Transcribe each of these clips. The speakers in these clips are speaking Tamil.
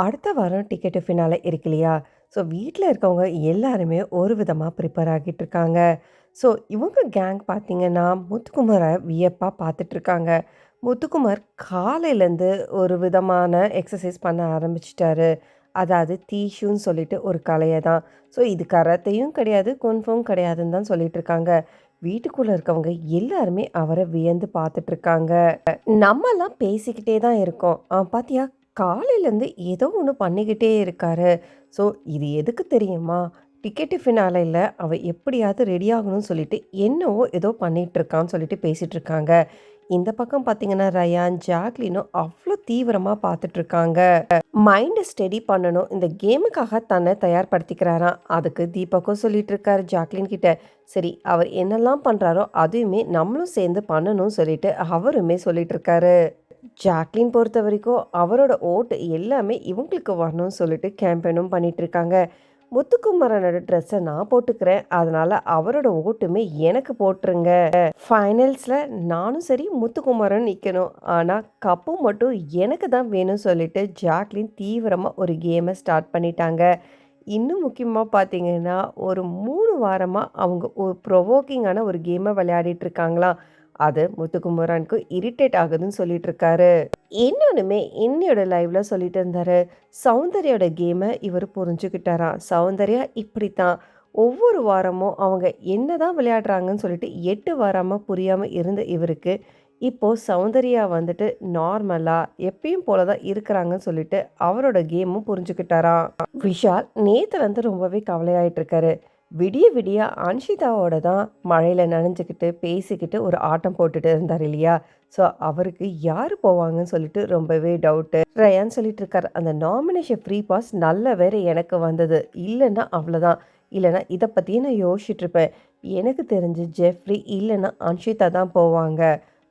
அடுத்த வாரம் டிக்கெட்டு ஃபினாலே இருக்கு இல்லையா? ஸோ வீட்ல இருக்கவங்க எல்லாருமே ஒரு விதமா ப்ரிப்பேர் ஆகிட்டு இருக்காங்க. ஸோ இவங்க கேங் பார்த்தீங்கன்னா, முத்துக்குமார வியப்பா பார்த்துட்ருக்காங்க. முத்துக்குமார் காலையிலேருந்து ஒரு விதமான எக்ஸர்சைஸ் பண்ண ஆரம்பிச்சுட்டாரு. அதாவது தீஷுன்னு சொல்லிட்டு ஒரு கலைய தான். ஸோ இது கராத்தையும் கிடையாது, குன்ஃபும் கிடையாதுன்னு தான் சொல்லிட்டுருக்காங்க. வீட்டுக்குள்ள இருக்கவங்க எல்லாருமே அவர வியந்து பார்த்துட்ருக்காங்க. நம்மலாம் பேசிக்கிட்டே தான் இருக்கோம். பாத்தியா காலையிலேருந்து ஏதோ ஒண்ணு பண்ணிக்கிட்டே இருக்காரு. ஸோ இது எதுக்கு தெரியுமா? டிக்கெட்டு ஃபினாலேல அவ எப்படியாவது ரெடி ஆகணும்னு சொல்லிட்டு, என்னவோ ஏதோ பண்ணிட்டுருக்கான்னு சொல்லிட்டு பேசிட்டுருக்காங்க. இந்த பக்கம் பார்த்தீங்கன்னா, ரயான், ஜாக்லினும் அவ்ளோ தீவிரமா பார்த்துட்ருக்காங்க. மைண்ட ஸ்டெடி பண்ணணும். இந்த கேமுக்காக தன்னை தயார்படுத்திக்கிறாராம். அதுக்கு தீபக்கும் சொல்லிட்டு இருக்காரு ஜாக்லின் கிட்ட. சரி, அவர் என்னெல்லாம் பண்றாரோ, அதையுமே நம்மளும் சேர்ந்து பண்ணணும்னு சொல்லிட்டு அவருமே சொல்லிட்டு இருக்காரு. ஜாக்லின் பொறுத்தவரைக்கும் அவரோட ஓட்டு எல்லாமே இவங்களுக்கு வரணும்னு சொல்லிட்டு கேம்பெயினும் பண்ணிட்டு இருக்காங்க. முத்துக்குமரனோட ட்ரெஸ்ஸை நான் போட்டுக்கிறேன். அதனால அவரோட ஓட்டுமே எனக்கு போட்டுருங்க. ஃபைனல்ஸில் நானும் சரி முத்துக்குமரன் நிற்கணும். ஆனால் கப்பு மட்டும் எனக்கு தான் வேணும்னு சொல்லிட்டு ஜாக்லின் தீவிரமாக ஒரு கேமை ஸ்டார்ட் பண்ணிட்டாங்க. இன்னும் முக்கியமாக பார்த்தீங்கன்னா, ஒரு 3 வாரமாக அவங்க ஒரு ப்ரொவோக்கிங்கான ஒரு கேமை விளையாடிட்டு இருக்காங்களாம். அது முத்துக்குமரனுக்கு இரிட்டேட் ஆகுதுன்னு சொல்லிட்டு இருக்காரு. இன்னொன்னுமே இன்னியோட லைவ்ல சொல்லிட்டு இருந்தாரு. சௌந்தர்யோட கேமை இவர் புரிஞ்சுக்கிட்டாராம். சௌந்தர்யா இப்படித்தான். ஒவ்வொரு வாரமும் அவங்க என்னதான் விளையாடுறாங்கன்னு சொல்லிட்டு 8 வாரமா புரியாம இருந்த இவருக்கு, இப்போ சௌந்தர்யா வந்துட்டு நார்மலா எப்பயும் போல தான் இருக்கிறாங்கன்னு சொல்லிட்டு அவரோட கேமும் புரிஞ்சுக்கிட்டாராம். விஷால் நேத்துலேருந்து ரொம்பவே கவலையாயிட்டு இருக்காரு. விடிய விடிய அன்ஷிதாவோட தான் மழையில் நனைஞ்சுக்கிட்டு பேசிக்கிட்டு ஒரு ஆட்டம் போட்டுட்டு இருந்தார் இல்லையா? ஸோ அவருக்கு யார் போவாங்கன்னு சொல்லிட்டு ரொம்பவே டவுட்டு. ரயான் சொல்லிட்டு இருக்காரு, அந்த நாமினேஷன் ஃப்ரீ பாஸ் நல்ல வேற எனக்கு வந்தது. இல்லைன்னா அவ்வளோதான். இல்லைன்னா இதை பற்றியே நான் யோசிச்சுட்டு இருப்பேன். எனக்கு தெரிஞ்சு ஜெஃப்ரி இல்லைன்னா அன்ஷிதா தான் போவாங்க.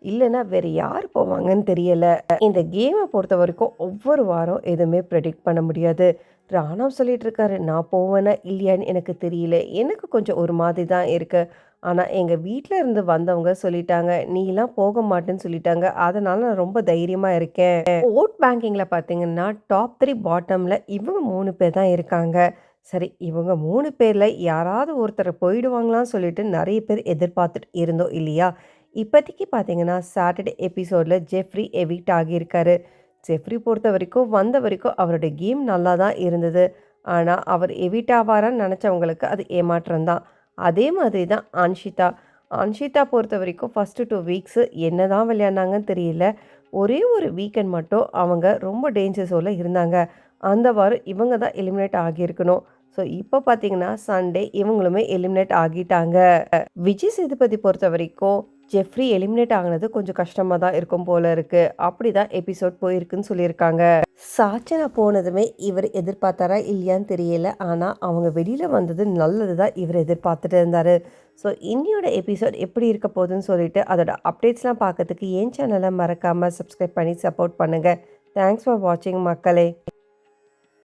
இல்லைன்னா வேற யார் போவாங்கன்னு தெரியல. இந்த கேமை பொறுத்த வரைக்கும் ஒவ்வொரு வாரம் எதுவுமே ப்ரெடிக்ட் பண்ண முடியாது. ராணவ் சொல்லிட்டு இருக்காரு, நான் போவேனா இல்லையான்னு எனக்கு தெரியல. எனக்கு கொஞ்சம் ஒரு மாதிரி தான் இருக்கு. ஆனால் எங்கள் வீட்டில் இருந்து வந்தவங்க சொல்லிட்டாங்க, நீலாம் போக மாட்டேன்னு சொல்லிட்டாங்க. அதனால நான் ரொம்ப தைரியமாக இருக்கேன். ஓட் பேங்கிங்கில் பார்த்தீங்கன்னா டாப் 3 பாட்டமில் இவங்க 3 பேர் தான் இருக்காங்க. சரி, இவங்க 3 பேரில் யாராவது ஒருத்தர் போயிடுவாங்களான்னு சொல்லிட்டு நிறைய பேர் எதிர்பார்த்துட்டு இருந்தோம் இல்லையா? இப்போதைக்கு பார்த்தீங்கன்னா சாட்டர்டே எபிசோடில் ஜெஃப்ரி எவிக்ட் ஆகியிருக்காரு. ஜெஃப்ரி பொறுத்த வரைக்கும் வந்த வரைக்கும் அவரோட கேம் நல்லா தான் இருந்தது. ஆனால் அவர் எவிட் ஆவாரான்னு நினச்சவங்களுக்கு அது ஏமாற்றம் தான். அதே மாதிரி தான் அன்ஷிதா. அன்ஷிதா பொறுத்த வரைக்கும் ஃபஸ்ட்டு 2 வீக்ஸு என்ன தான் விளையாடினாங்கன்னு தெரியல. ஒரே ஒரு வீக்கெண்ட் மட்டும் அவங்க ரொம்ப டேஞ்சர் ஸோனில் இருந்தாங்க. அந்த வாரம் இவங்க தான் எலிமினேட் ஆகியிருக்கணும். ஸோ இப்போ பார்த்தீங்கன்னா சண்டே இவங்களுமே எலிமினேட் ஆகிட்டாங்க. விஜய் சேதுபதி பொறுத்த வரைக்கும் ஜெஃப்ரி எலிமினேட் ஆகினது கொஞ்சம் கஷ்டமாக தான் இருக்கும் போல இருக்கு. அப்படி தான் எபிசோட் போயிருக்குன்னு சொல்லியிருக்காங்க. சாச்சனா போனதுமே இவர் எதிர்பார்த்தாரா இல்லையான்னு தெரியல. ஆனால் அவங்க வெளியில் வந்தது நல்லது தான் இவர் எதிர்பார்த்துட்டு இருந்தார். ஸோ இன்னியோட எபிசோட் எப்படி இருக்க போகுதுன்னு சொல்லிட்டு அதோட அப்டேட்ஸ்லாம் பார்க்கறதுக்கு என் சேனலை மறக்காமல் சப்ஸ்கிரைப் பண்ணி சப்போர்ட் பண்ணுங்கள். தேங்க்ஸ் ஃபார் வாட்சிங் மக்களே.